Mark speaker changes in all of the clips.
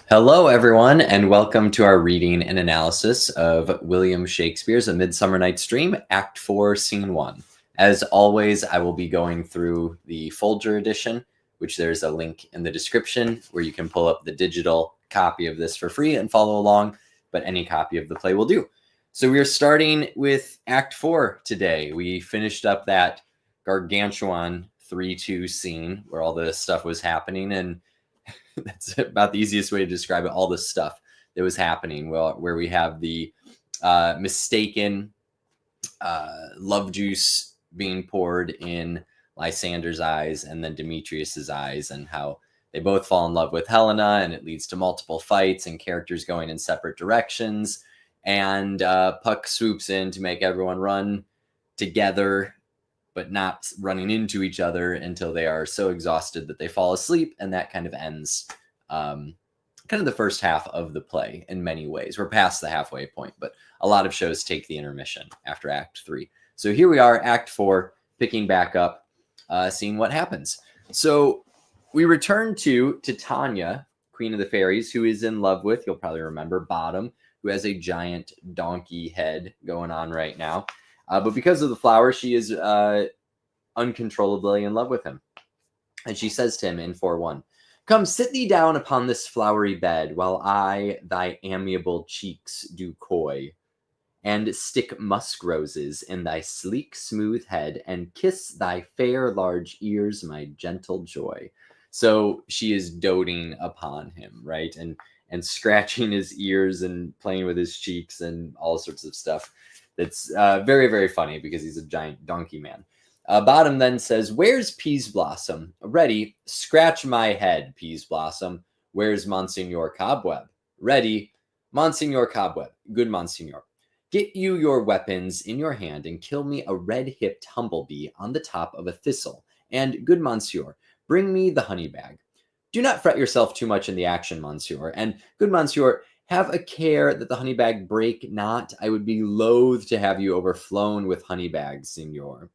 Speaker 1: Hello, everyone, and welcome to our reading and analysis of William Shakespeare's A Midsummer Night's Dream, Act 4, Scene 1. As always, I will be going through the Folger edition, which there's a link in the description where you can pull up the digital copy of this for free and follow along, but any copy of the play will do. So we are starting with Act 4 today. We finished up that gargantuan 3-2 scene where all this stuff was happening, and that's about the easiest way to describe it. All the stuff that was happening, where we have the mistaken love juice being poured in Lysander's eyes and then Demetrius's eyes, and how they both fall in love with Helena, and it leads to multiple fights and characters going in separate directions. And Puck swoops in to make everyone run together, but not running into each other until they are so exhausted that they fall asleep. And that kind of ends kind of the first half of the play in many ways. We're past the halfway point, but a lot of shows take the intermission after Act 3. So here we are, Act 4, picking back up, seeing what happens. So we return to Titania, Queen of the Fairies, who is in love with, you'll probably remember, Bottom, who has a giant donkey head going on right now. But because of the flower, she is uncontrollably in love with him. And she says to him in 4-1, "Come, sit thee down upon this flowery bed, while I thy amiable cheeks do coy, and stick musk roses in thy sleek smooth head, and kiss thy fair large ears, my gentle joy." So she is doting upon him, right? And scratching his ears and playing with his cheeks and all sorts of stuff. It's very, very funny because he's a giant donkey man. Bottom then says, "Where's Peas Blossom? Ready, scratch my head, Peas Blossom. Where's Monsignor Cobweb? Ready, Monsignor Cobweb. Good Monsignor. Get you your weapons in your hand and kill me a red-hipped humblebee on the top of a thistle. And, good Monsieur, bring me the honey bag. Do not fret yourself too much in the action, Monsieur. And, good Monsieur, have a care that the honey bag break not. I would be loath to have you overflown with honey bags, Signor."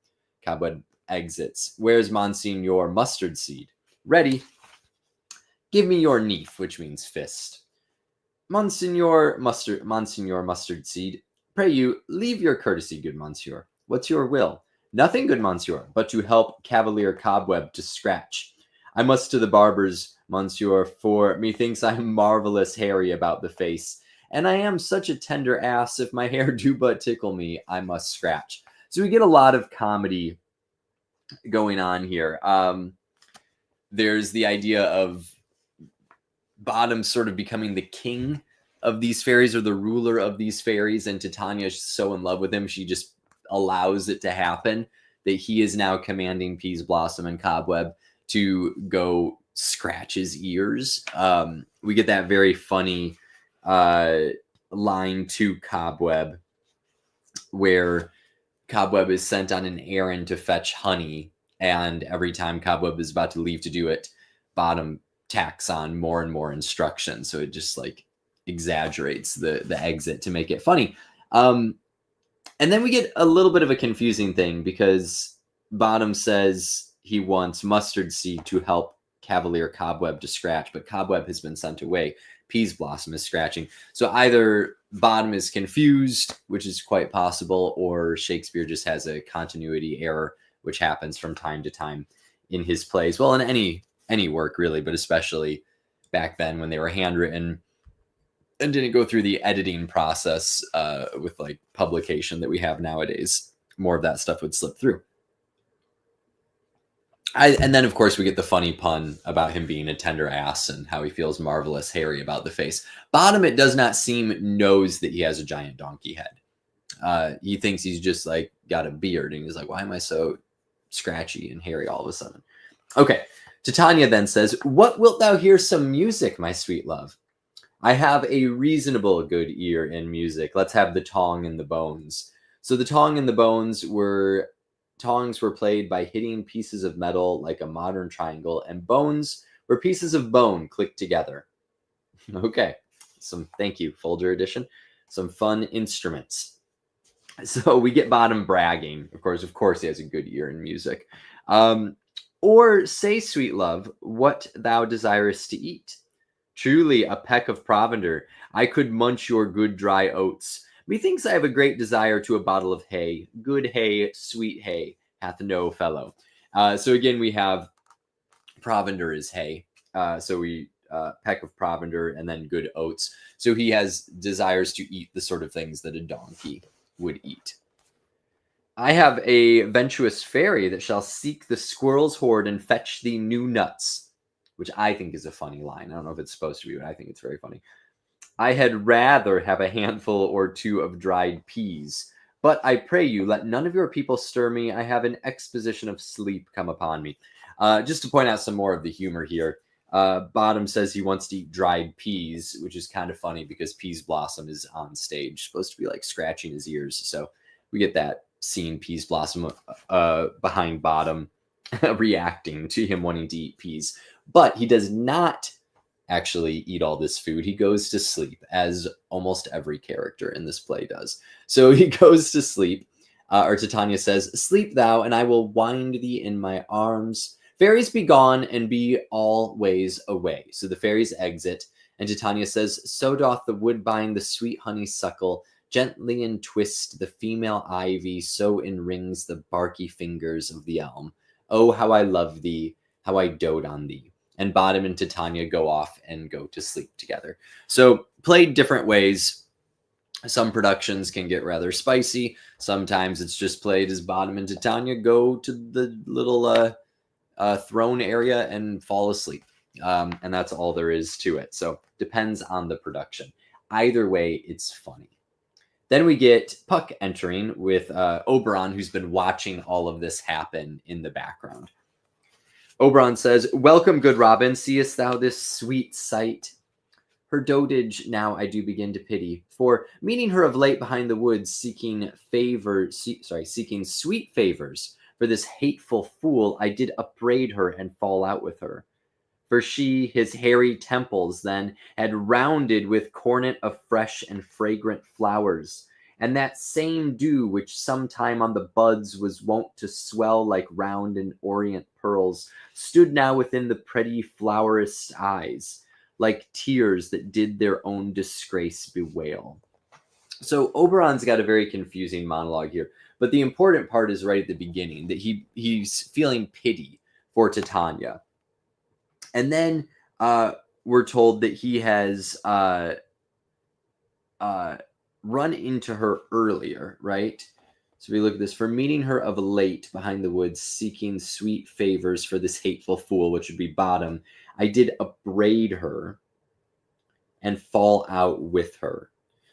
Speaker 1: Cobweb exits. "Where's Monsignor Mustard Seed? Ready. Give me your neef," which means fist. Monsignor Mustard Seed, pray you, leave your courtesy, good Monsieur. What's your will?" "Nothing, good Monsieur, but to help Cavalier Cobweb to scratch. I must to the barber's, Monsieur, for methinks I am marvelous hairy about the face, and I am such a tender ass, if my hair do but tickle me, I must scratch." So we get a lot of comedy going on here. There's the idea of Bottom sort of becoming the king of these fairies, or the ruler of these fairies, and Titania is so in love with him, she just allows it to happen, that he is now commanding Peas Blossom and Cobweb to go scratch his ears. We get that very funny line to Cobweb, where Cobweb is sent on an errand to fetch honey, and every time Cobweb is about to leave to do it, Bottom tacks on more and more instructions, so it just like exaggerates the exit to make it funny. And then we get a little bit of a confusing thing, because Bottom says he wants Mustard Seed to help Cavalier Cobweb to scratch, but Cobweb has been sent away. Peas Blossom is scratching. So either Bottom is confused, which is quite possible, or Shakespeare just has a continuity error, which happens from time to time in his plays. Well, in any work, really, but especially back then when they were handwritten and didn't go through the editing process with like publication that we have nowadays. More of that stuff would slip through. And then, of course, we get the funny pun about him being a tender ass and how he feels marvelous hairy about the face. Bottom, it does not seem, knows that he has a giant donkey head. He thinks he's just like got a beard, and he's like, why am I so scratchy and hairy all of a sudden? Okay, Titania then says, "What wilt thou hear some music, my sweet love?" "I have a reasonable good ear in music. Let's have the tong and the bones." So the tong and the bones were... Tongs were played by hitting pieces of metal like a modern triangle, and bones were pieces of bone clicked together. Okay, thank you, Folger edition. Some fun instruments. So we get Bottom bragging. Of course, he has a good ear in music. Or say, sweet love, what thou desirest to eat. Truly a peck of provender. I could munch your good dry oats. Methinks I have a great desire to a bottle of hay. Good hay, sweet hay, hath no fellow. So again, we have provender is hay. So we peck of provender and then good oats. So he has desires to eat the sort of things that a donkey would eat. I have a venturous fairy that shall seek the squirrel's hoard and fetch thee new nuts, which I think is a funny line. I don't know if it's supposed to be, but I think it's very funny. I had rather have a handful or two of dried peas, but I pray you, let none of your people stir me. I have an exposition of sleep come upon me. Just to point out some more of the humor here, Bottom says he wants to eat dried peas, which is kind of funny because Peas Blossom is on stage, supposed to be like scratching his ears. So we get that scene, Peas Blossom behind Bottom reacting to him wanting to eat peas. But he does not actually eat all this food. He goes to sleep, as almost every character in this play does. So he goes to sleep, or Titania says, "Sleep thou, and I will wind thee in my arms. Fairies be gone, and be all ways away." So the fairies exit, and Titania says, "So doth the woodbine the sweet honeysuckle gently entwist the female ivy, so enrings the barky fingers of the elm. Oh, how I love thee, how I dote on thee." And Bottom and Titania go off and go to sleep together. So played different ways. Some productions can get rather spicy. Sometimes it's just played as Bottom and Titania go to the little throne area and fall asleep. And that's all there is to it. So depends on the production. Either way, it's funny. Then we get Puck entering with Oberon, who's been watching all of this happen in the background. Oberon says, "Welcome, good Robin. Seest thou this sweet sight? Her dotage now I do begin to pity. For meeting her of late behind the woods, seeking sweet favors for this hateful fool, I did upbraid her and fall out with her. For she his hairy temples then had rounded with cornet of fresh and fragrant flowers, and that same dew which sometime on the buds was wont to swell like round and orient pearls, stood now within the pretty flowerist eyes, like tears that did their own disgrace bewail." So Oberon's got a very confusing monologue here, but the important part is right at the beginning, that he's feeling pity for Titania. And then we're told that he has run into her earlier, right? So we look at this. "For meeting her of late behind the woods, seeking sweet favors for this hateful fool," which would be Bottom, "I did upbraid her and fall out with her."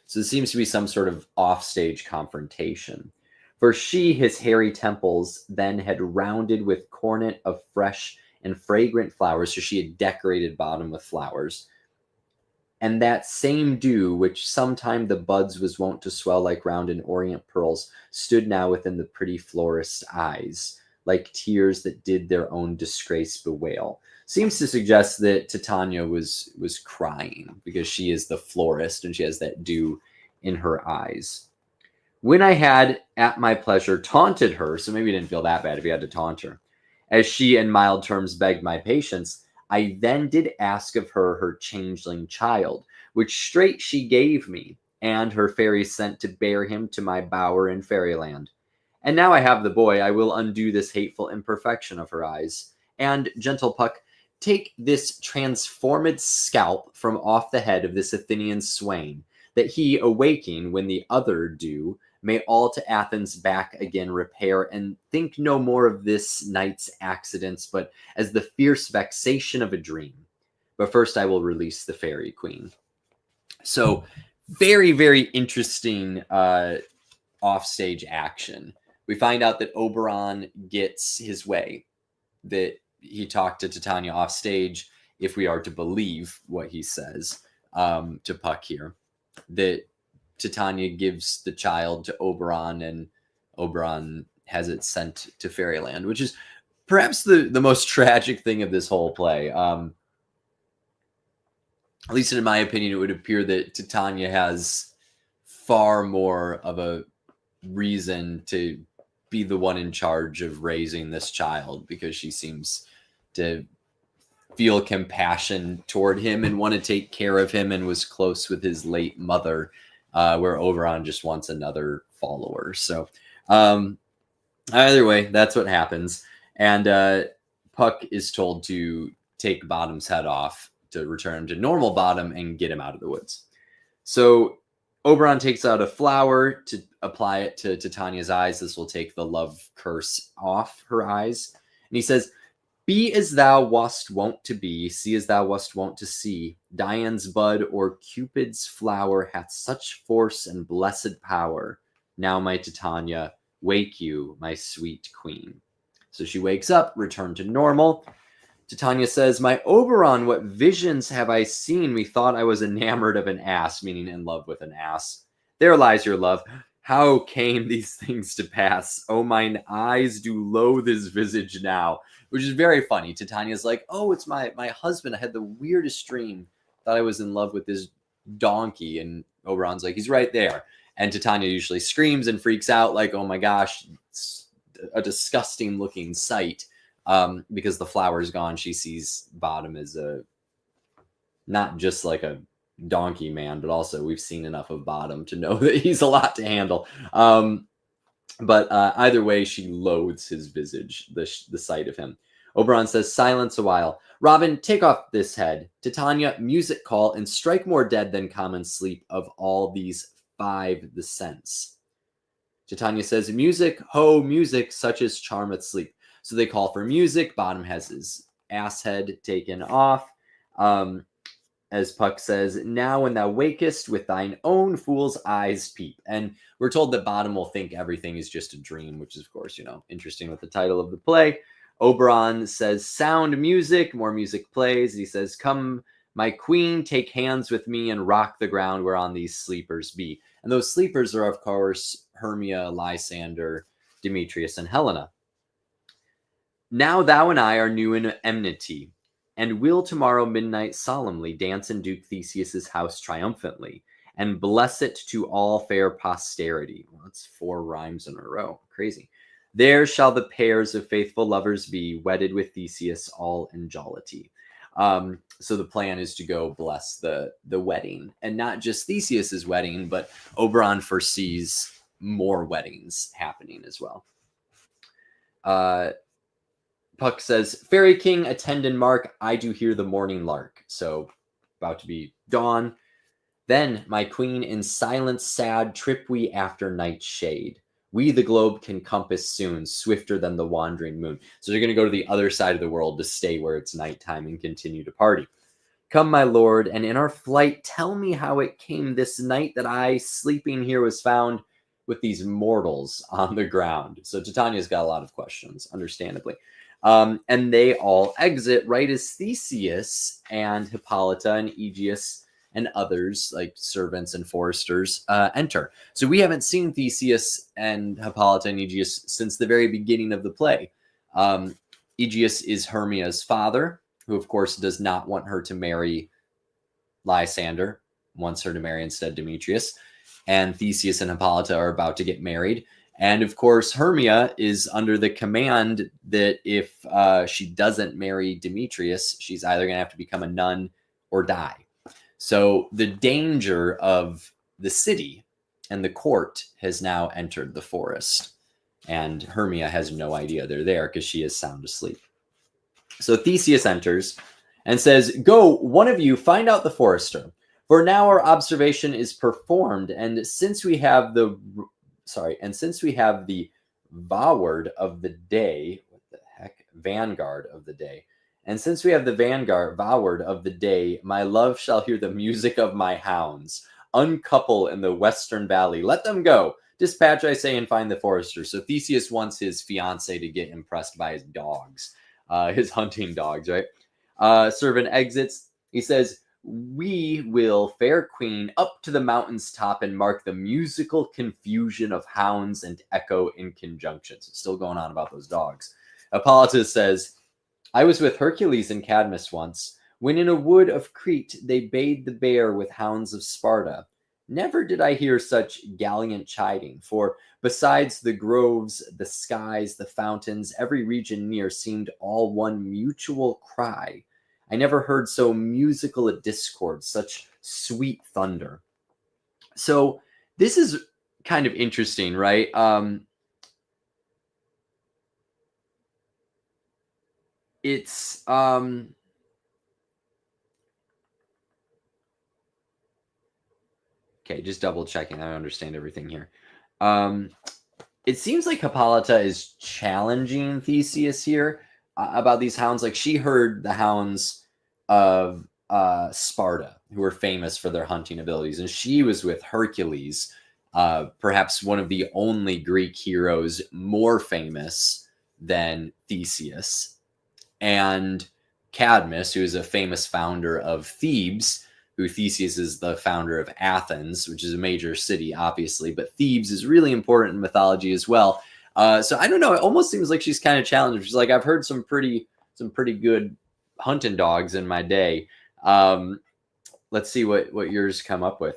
Speaker 1: So it seems to be some sort of offstage confrontation. "For she his hairy temples then had rounded with cornet of fresh and fragrant flowers," so she had decorated Bottom with flowers, "and that same dew, which sometime the buds was wont to swell like round and orient pearls, stood now within the pretty florist's eyes, like tears that did their own disgrace bewail." Seems to suggest that Titania was crying because she is the florist and she has that dew in her eyes. "When I had at my pleasure taunted her," so maybe he didn't feel that bad if he had to taunt her, "as she in mild terms begged my patience, I then did ask of her changeling child, which straight she gave me, and her fairy sent to bear him to my bower in fairyland. And now I have the boy, I will undo this hateful imperfection of her eyes. And, gentle Puck, take this transformed scalp from off the head of this Athenian swain, that he, awaking when the other do, may all to Athens back again repair, and think no more of this night's accidents, but as the fierce vexation of a dream. But first I will release the fairy queen." So very, very interesting offstage action. We find out that Oberon gets his way, that he talked to Titania off stage, if we are to believe what he says to Puck here, that Titania gives the child to Oberon and Oberon has it sent to Fairyland, which is perhaps the most tragic thing of this whole play. At least in my opinion, it would appear that Titania has far more of a reason to be the one in charge of raising this child, because she seems to feel compassion toward him and want to take care of him and was close with his late mother, where Oberon just wants another follower. So either way, that's what happens. And Puck is told to take Bottom's head off to return to normal Bottom and get him out of the woods. So Oberon takes out a flower to apply it to Titania's eyes. This will take the love curse off her eyes. And he says, "Be as thou wast wont to be, see as thou wast wont to see. Dian's bud or Cupid's flower hath such force and blessed power. Now, my Titania, wake you, my sweet queen." So she wakes up, returned to normal. Titania says, "My Oberon, what visions have I seen? Methought I was enamored of an ass," meaning in love with an ass. "There lies your love. How came these things to pass? Oh, mine eyes do loathe his visage now." Which is very funny. Titania's like, "Oh, it's my husband. I had the weirdest dream. Thought I was in love with this donkey." And Oberon's like, "He's right there." And Titania usually screams and freaks out like, "Oh my gosh, it's a disgusting looking sight." Because the flower's gone. She sees Bottom as not just like a donkey man, but also we've seen enough of Bottom to know that he's a lot to handle. But either way, she loathes his visage, the sight of him. Oberon says, "Silence a while. Robin, take off this head. Titania, music call, and strike more dead than common sleep of all these 5 the sense." Titania says, "Music, ho, music, such as charmeth sleep." So they call for music. Bottom has his ass head taken off. As Puck says, "Now when thou wakest, with thine own fool's eyes peep." And we're told that Bottom will think everything is just a dream, which is, of course, interesting with the title of the play. Oberon says, "Sound music." More music plays. He says, "Come, my queen, take hands with me and rock the ground whereon these sleepers be." And those sleepers are, of course, Hermia, Lysander, Demetrius, and Helena. "Now thou and I are new in enmity, and will tomorrow midnight solemnly dance in Duke Theseus's house triumphantly, and bless it to all fair posterity." Well, that's 4 rhymes in a row. Crazy. "There shall the pairs of faithful lovers be, wedded with Theseus all in jollity." So the plan is to go bless the wedding, and not just Theseus's wedding, but Oberon foresees more weddings happening as well. Puck says, "Fairy King, attend and mark, I do hear the morning lark." So about to be dawn. "Then, my queen, in silence sad, trip we after night's shade. We the globe can compass soon, swifter than the wandering moon." So they're going to go to the other side of the world to stay where it's nighttime and continue to party. "Come, my lord, and in our flight, tell me how it came this night that I, sleeping here, was found with these mortals on the ground." So Titania's got a lot of questions, understandably. And they all exit right as Theseus and Hippolyta and Aegeus and others, like servants and foresters, enter. So we haven't seen Theseus and Hippolyta and Aegeus since the very beginning of the play. Aegeus is Hermia's father, who, of course, does not want her to marry Lysander, wants her to marry instead Demetrius. And Theseus and Hippolyta are about to get married. And of course, Hermia is under the command that if she doesn't marry Demetrius, she's either going to have to become a nun or die. So the danger of the city and the court has now entered the forest. And Hermia has no idea they're there because she is sound asleep. So Theseus enters and says, "Go, one of you, find out the forester. For now our observation is performed, and since we have the vanguard of the day," what the heck? Vanguard of the day. "And since we have the vanguard of the day, my love shall hear the music of my hounds. Uncouple in the western valley. Let them go. Dispatch, I say, and find the forester." So Theseus wants his fiancée to get impressed by his dogs, his hunting dogs, right? Servant exits. He says, "We will, fair queen, up to the mountain's top and mark the musical confusion of hounds and echo in conjunction." So still going on about those dogs. Hippolyta says, "I was with Hercules and Cadmus once, when in a wood of Crete they bayed the bear with hounds of Sparta. Never did I hear such gallant chiding, for besides the groves, the skies, the fountains, every region near seemed all one mutual cry. I never heard so musical a discord, such sweet thunder. So this is kind of interesting, right? It's okay, just double checking. I understand everything here. It seems like Hippolyta is challenging Theseus here about these hounds. Like, she heard the hounds of Sparta, who were famous for their hunting abilities, and she was with Hercules, perhaps one of the only Greek heroes more famous than Theseus, and Cadmus, who is a famous founder of Thebes, who Theseus is the founder of Athens, which is a major city, obviously, but Thebes is really important in mythology as well. So I don't know. It almost seems like she's kind of challenged. She's like, I've heard some pretty good hunting dogs in my day. Let's see what yours come up with.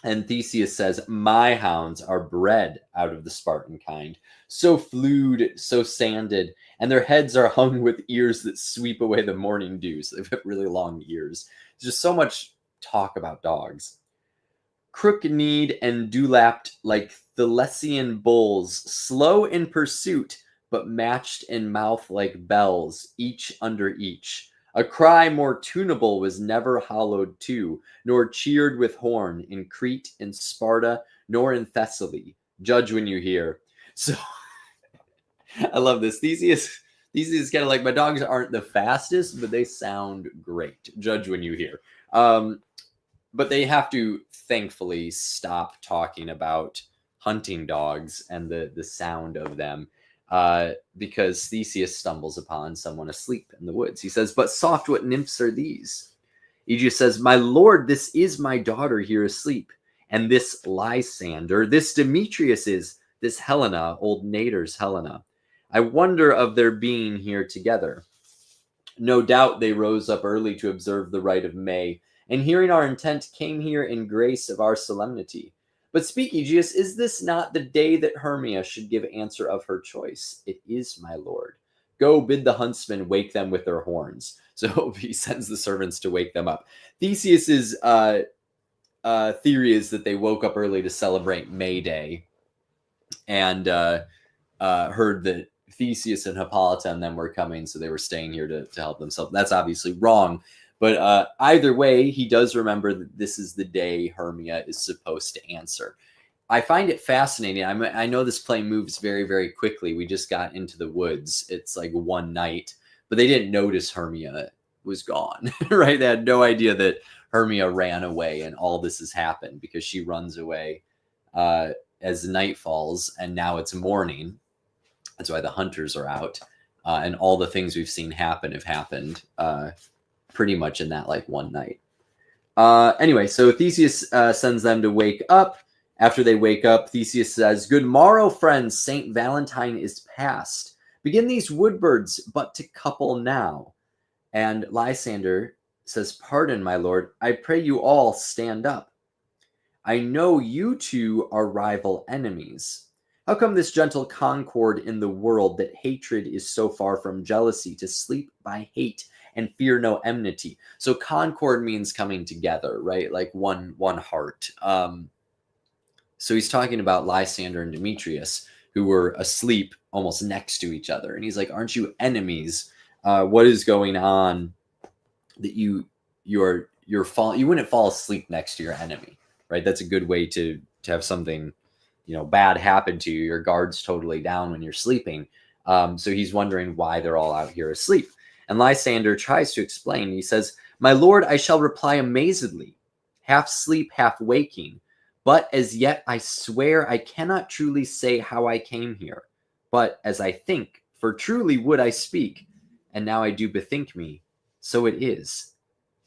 Speaker 1: And Theseus says, my hounds are bred out of the Spartan kind, so flued, so sanded, and their heads are hung with ears that sweep away the morning dew. So they've got really long ears. There's just so much talk about dogs. Crook-kneed and dew-lapped like Thessalian bulls, slow in pursuit, but matched in mouth like bells, each under each. A cry more tunable was never hollowed to, nor cheered with horn in Crete, in Sparta, nor in Thessaly. Judge when you hear. So I love this. Theseus is kind of like, my dogs aren't the fastest, but they sound great. Judge when you hear. But they have to thankfully stop talking about hunting dogs and the sound of them. Because Theseus stumbles upon someone asleep in the woods. He says, but soft, what nymphs are these? Aegeus says, my lord, this is my daughter here asleep. And this Lysander, this Demetrius is, this Helena, old Nader's Helena. I wonder of their being here together. No doubt they rose up early to observe the rite of May, and hearing our intent came here in grace of our solemnity. But speak, Aegeus, is this not the day that Hermia should give answer of her choice? It is, my lord. Go bid the huntsmen wake them with their horns. So he sends the servants to wake them up. Theseus's theory is that they woke up early to celebrate May Day, and heard that Theseus and Hippolyta and them were coming, so they were staying here to help themselves. That's obviously wrong. But either way, he does remember that this is the day Hermia is supposed to answer. I find it fascinating. I know this play moves very, very quickly. We just got into the woods. It's like one night, but they didn't notice Hermia was gone, right? They had no idea that Hermia ran away, and all this has happened because she runs away as night falls, and now it's morning. That's why the hunters are out, and all the things we've seen happen have happened pretty much in that like one night. Anyway, so Theseus sends them to wake up. After they wake up, Theseus says, good morrow, friends, Saint Valentine is past. Begin these woodbirds but to couple now. And Lysander says, pardon, my lord, I pray you all stand up. I know you two are rival enemies. How come this gentle concord in the world, that hatred is so far from jealousy, to sleep by hate and fear no enmity? So concord means coming together, right? Like one heart. So he's talking about Lysander and Demetrius, who were asleep almost next to each other. And he's like, aren't you enemies? What is going on that you wouldn't fall asleep next to your enemy, right? That's a good way to have something, bad happen to you. Your guard's totally down when you're sleeping. So he's wondering why they're all out here asleep. And Lysander tries to explain. He says, my lord, I shall reply amazedly, half sleep, half waking. But as yet I swear I cannot truly say how I came here. But as I think, for truly would I speak, and now I do bethink me, so it is.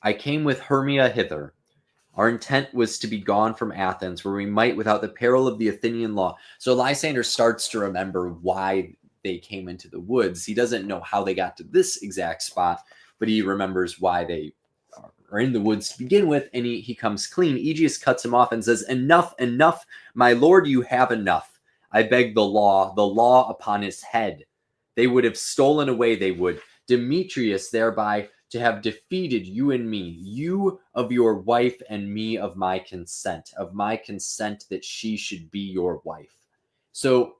Speaker 1: I came with Hermia hither. Our intent was to be gone from Athens, where we might without the peril of the Athenian law. So Lysander starts to remember why they came into the woods. He doesn't know how they got to this exact spot, but he remembers why they are in the woods to begin with, and he comes clean. Aegeus cuts him off and says, enough, my lord, you have enough. I beg the law upon his head. They would have stolen away, they would. Demetrius thereby to have defeated you and me, you of your wife and me of my consent that she should be your wife. So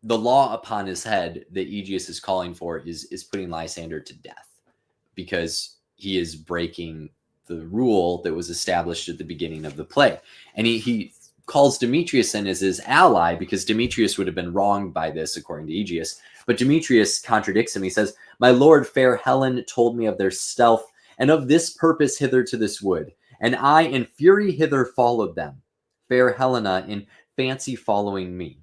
Speaker 1: the law upon his head that Aegeus is calling for is putting Lysander to death, because he is breaking the rule that was established at the beginning of the play. And he calls Demetrius in as his ally, because Demetrius would have been wronged by this, according to Aegeus. But Demetrius contradicts him. He says, "My lord, fair Helen told me of their stealth, and of this purpose hither to this wood. And I in fury hither followed them, fair Helena in fancy following me.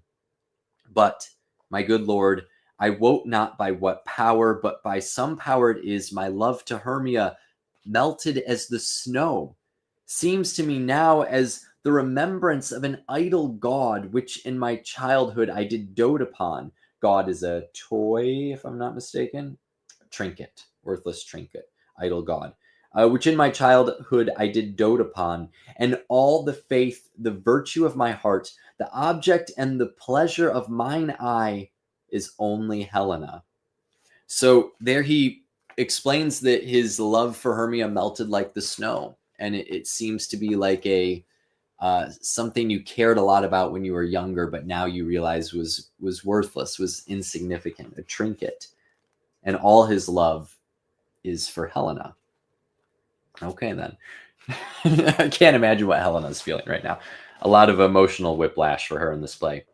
Speaker 1: But, my good lord, I wot not by what power, but by some power it is, my love to Hermia, melted as the snow, seems to me now as the remembrance of an idle god, which in my childhood I did dote upon." God is a toy, if I'm not mistaken. Trinket, worthless trinket, idle god. Which in my childhood I did dote upon, and all the faith, the virtue of my heart, the object and the pleasure of mine eye is only Helena. So there he explains that his love for Hermia melted like the snow, and it seems to be like a something you cared a lot about when you were younger, but now you realize was worthless, was insignificant, a trinket, and all his love is for Helena. Okay, then. I can't imagine what Helena's feeling right now. A lot of emotional whiplash for her in this play.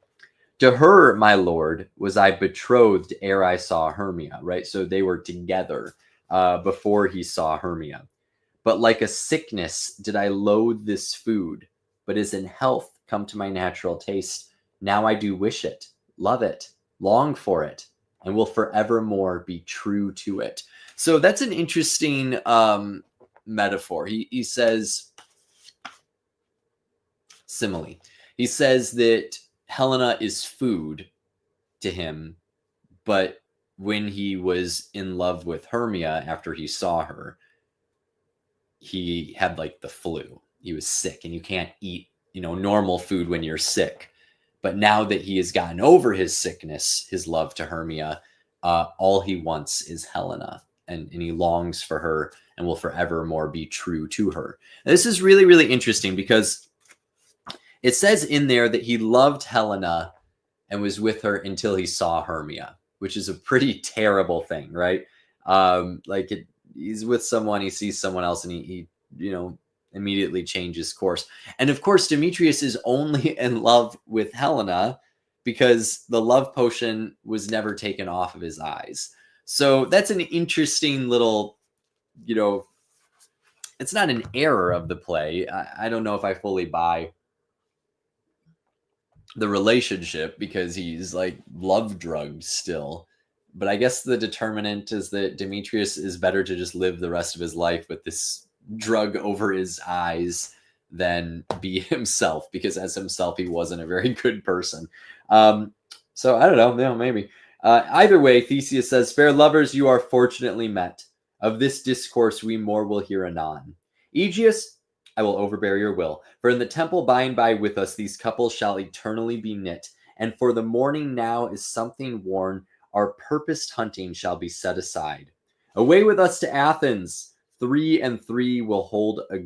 Speaker 1: To her, my lord, was I betrothed ere I saw Hermia, right? So they were together before he saw Hermia. But like a sickness did I loathe this food, but as in health come to my natural taste. Now I do wish it, love it, long for it, and will forevermore be true to it. So that's an interesting metaphor. He says, simile. He says that Helena is food to him, but when he was in love with Hermia after he saw her, he had like the flu. He was sick, and you can't eat, normal food when you're sick. But now that he has gotten over his sickness, his love to Hermia, all he wants is Helena, and he longs for her and will forevermore be true to her. And this is really, really interesting, because it says in there that he loved Helena and was with her until he saw Hermia, which is a pretty terrible thing, right? He's with someone, he sees someone else, and he immediately changes course. And of course, Demetrius is only in love with Helena because the love potion was never taken off of his eyes. So that's an interesting little, it's not an error of the play. I don't know if I fully buy the relationship, because he's like love drugged still. But I guess the determinant is that Demetrius is better to just live the rest of his life with this drug over his eyes than be himself, because as himself, he wasn't a very good person. So I don't know, maybe. Either way, Theseus says, "Fair lovers, you are fortunately met. Of this discourse we more will hear anon. Aegeus, I will overbear your will, for in the temple by and by with us these couples shall eternally be knit, and for the morning now is something worn, our purposed hunting shall be set aside. Away with us to Athens. 3 and 3 will hold a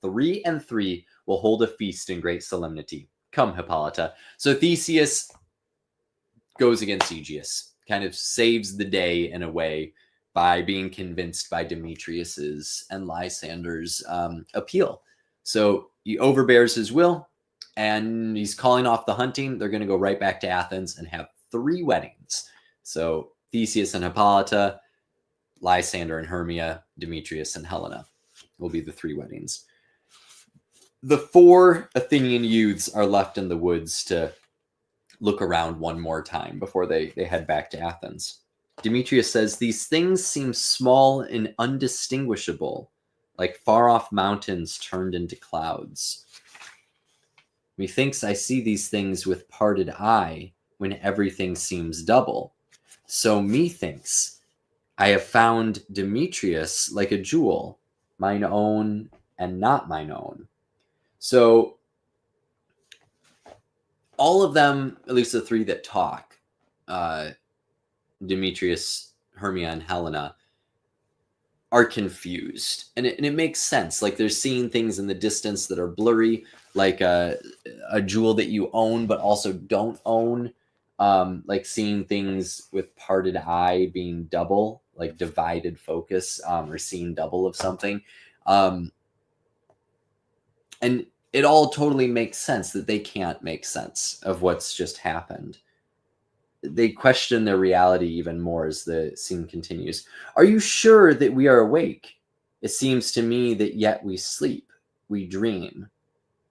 Speaker 1: 3 and 3 will hold a feast in great solemnity. Come, Hippolyta." So Theseus goes against Aegeus, kind of saves the day in a way by being convinced by Demetrius's and Lysander's appeal. So he overbears his will, and he's calling off the hunting. They're going to go right back to Athens and have 3 weddings. So Theseus and Hippolyta, Lysander and Hermia, Demetrius and Helena will be the 3 weddings. The 4 Athenian youths are left in the woods to look around one more time before they head back to Athens. Demetrius says, "These things seem small and undistinguishable, like far-off mountains turned into clouds. Methinks I see these things with parted eye, when everything seems double. So methinks I have found Demetrius like a jewel, mine own and not mine own." So all of them, at least the 3 that talk, Demetrius, Hermia, and Helena, are confused, and it makes sense. Like they're seeing things in the distance that are blurry, like a jewel that you own but also don't own, like seeing things with parted eye being double, like divided focus, or seeing double of something, and it all totally makes sense that they can't make sense of what's just happened. They question their reality even more as the scene continues. Are you sure that we are awake? It seems to me that yet we sleep, we dream.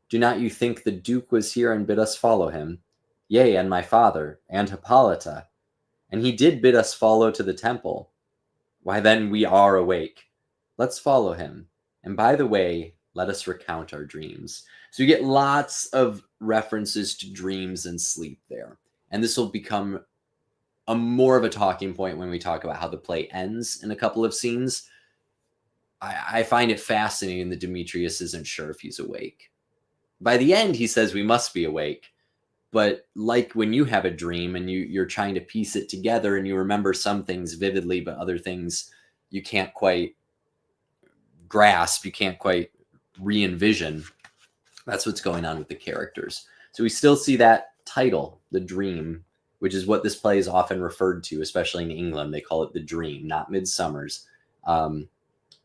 Speaker 1: Do not you think the Duke was here and bid us follow him? Yea, and my father, and Hippolyta. And he did bid us follow to the temple. Why then we are awake. Let's follow him. And by the way, let us recount our dreams. So you get lots of references to dreams and sleep there. And this will become more of a talking point when we talk about how the play ends in a couple of scenes. I find it fascinating that Demetrius isn't sure if he's awake. By the end, he says we must be awake. But like when you have a dream and you're trying to piece it together and you remember some things vividly, but other things you can't quite grasp, you can't quite re-envision. That's what's going on with the characters. So we still see that title, The Dream, which is what this play is often referred to, especially in England. They call it The Dream, not Midsummer's,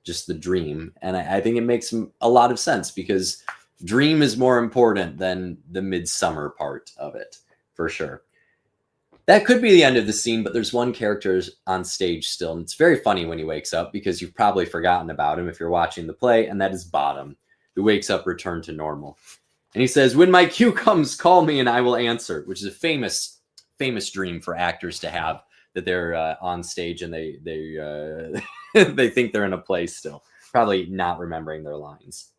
Speaker 1: just The Dream. And I think it makes a lot of sense because dream is more important than the midsummer part of it, for sure. That could be the end of the scene, but there's one character on stage still, and it's very funny when he wakes up because you've probably forgotten about him if you're watching the play, and that is Bottom, who wakes up returned to normal. And he says, when my cue comes, call me and I will answer, which is a famous dream for actors to have, that they're on stage and they they think they're in a play still, probably not remembering their lines.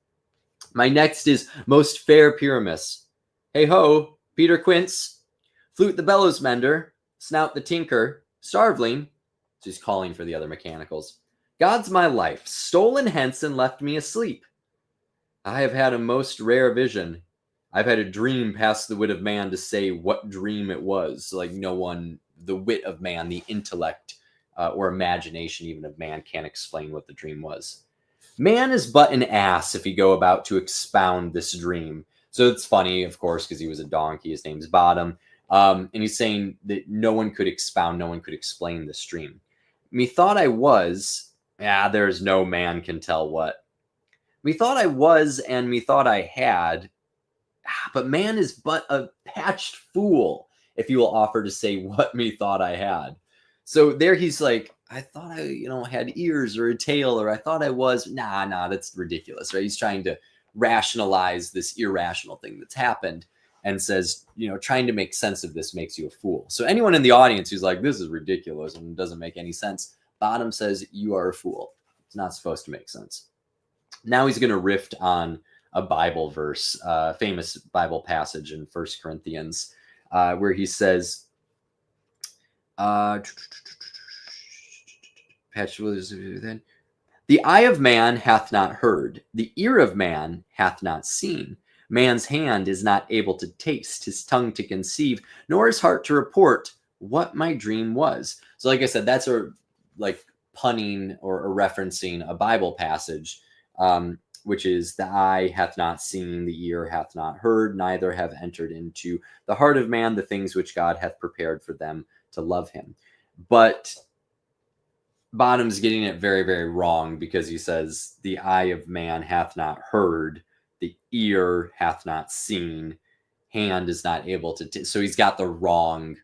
Speaker 1: My next is most fair Pyramus. Hey ho, Peter Quince, flute the bellows mender, snout the tinker, starveling. So he's calling for the other mechanicals. God's my life, stolen hence and left me asleep. I have had a most rare vision. I've had a dream past the wit of man to say what dream it was. Like no one, the wit of man, the intellect or imagination even of man can't explain what the dream was. Man is but an ass if he go about to expound this dream. So it's funny, of course, because he was a donkey. His name's Bottom. And he's saying that no one could expound, no one could explain this dream. Methought I was, there's no man can tell what. Methought I was and methought I had, but man is but a patched fool if he will offer to say what methought I had. So there he's like, I thought I, had ears or a tail, or I thought I was, nah, that's ridiculous, right? He's trying to rationalize this irrational thing that's happened and says, trying to make sense of this makes you a fool. So anyone in the audience who's like, this is ridiculous and doesn't make any sense, Bottom says, you are a fool. It's not supposed to make sense. Now he's going to riff on a Bible verse, famous Bible passage in 1 Corinthians, where he says, the eye of man hath not heard, the ear of man hath not seen. Man's hand is not able to taste, his tongue to conceive, nor his heart to report what my dream was. So like I said, that's punning or referencing a Bible passage, which is the eye hath not seen, the ear hath not heard, neither have entered into the heart of man the things which God hath prepared for them to love him. But Bottom's getting it very, very wrong because he says the eye of man hath not heard, the ear hath not seen, hand is not able to. So he's got the wrong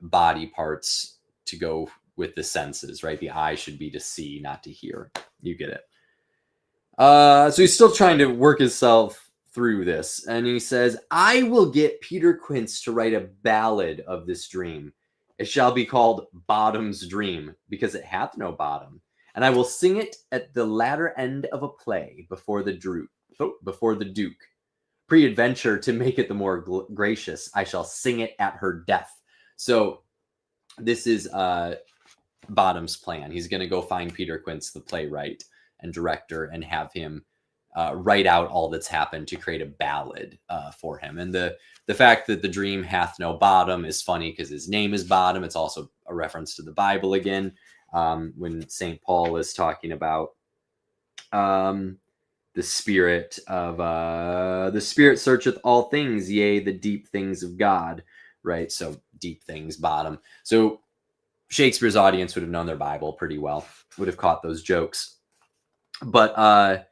Speaker 1: body parts to go with the senses, right? The eye should be to see, not to hear. You get it. So he's still trying to work himself through this. And he says, I will get Peter Quince to write a ballad of this dream. It shall be called Bottom's Dream, because it hath no bottom. And I will sing it at the latter end of a play before the Duke. Pre-adventure to make it the more gracious, I shall sing it at her death. So this is Bottom's plan. He's going to go find Peter Quince, the playwright and director, and have him write out all that's happened to create a ballad for him. And the fact that the dream hath no bottom is funny because his name is Bottom. It's also a reference to the Bible again, when St. Paul is talking about the spirit searcheth all things, yea, the deep things of God, right? So deep things, bottom. So Shakespeare's audience would have known their Bible pretty well, would have caught those jokes. But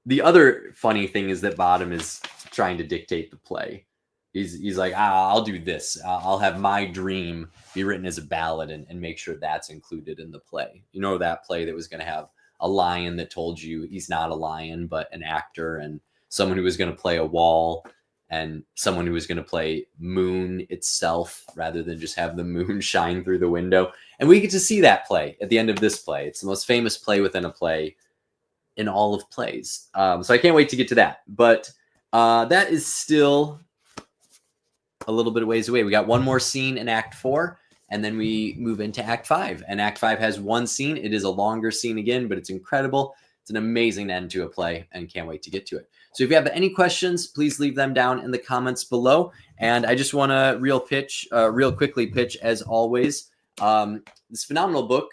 Speaker 1: the other funny thing is that Bottom is trying to dictate the play. He's like, I'll do this. I'll have my dream be written as a ballad and make sure that's included in the play. You know, that play that was going to have a lion that told you he's not a lion, but an actor, and someone who was going to play a wall, and someone who was going to play moon itself rather than just have the moon shine through the window. And we get to see that play at the end of this play. It's the most famous play within a play in all of plays. So I can't wait to get to that. But that is still a little bit of ways away. We got one more scene in Act 4, and then we move into Act 5. And Act 5 has one scene. It is a longer scene again, but it's incredible. It's an amazing end to a play, and can't wait to get to it. So if you have any questions, please leave them down in the comments below. And I just want to real quickly pitch, as always, this phenomenal book,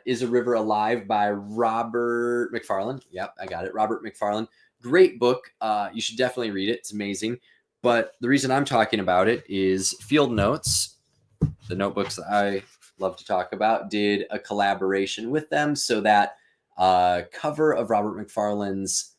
Speaker 1: Is a River Alive by Robert Macfarlane. Yep, I got it. Robert Macfarlane. Great book. You should definitely read it. It's amazing. But the reason I'm talking about it is Field Notes, the notebooks that I love to talk about, did a collaboration with them. So that cover of Robert Macfarlane's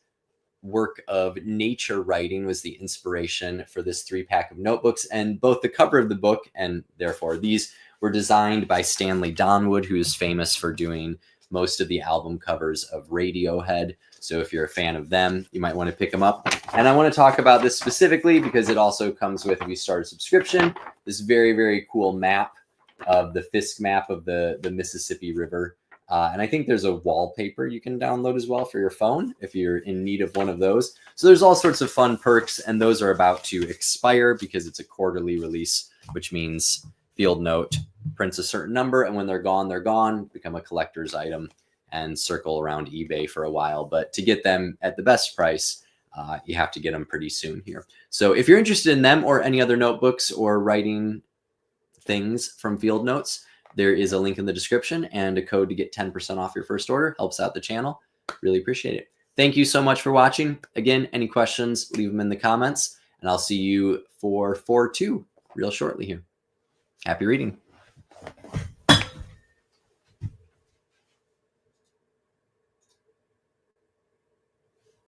Speaker 1: work of nature writing was the inspiration for this 3-pack of notebooks. And both the cover of the book and therefore these were designed by Stanley Donwood, who is famous for doing most of the album covers of Radiohead. So if you're a fan of them, you might want to pick them up. And I want to talk about this specifically because it also comes with, if you start a subscription, this very, very cool map of the Fisk map of the Mississippi River. And I think there's a wallpaper you can download as well for your phone if you're in need of one of those. So there's all sorts of fun perks, and those are about to expire because it's a quarterly release, which means Field Note prints a certain number, and when they're gone, become a collector's item and circle around eBay for a while. But to get them at the best price, you have to get them pretty soon here. So if you're interested in them or any other notebooks or writing things from Field Notes, there is a link in the description and a code to get 10% off your first order. Helps out the channel. Really appreciate it. Thank you so much for watching. Again, any questions, leave them in the comments, and I'll see you for 4-2 real shortly here. Happy reading.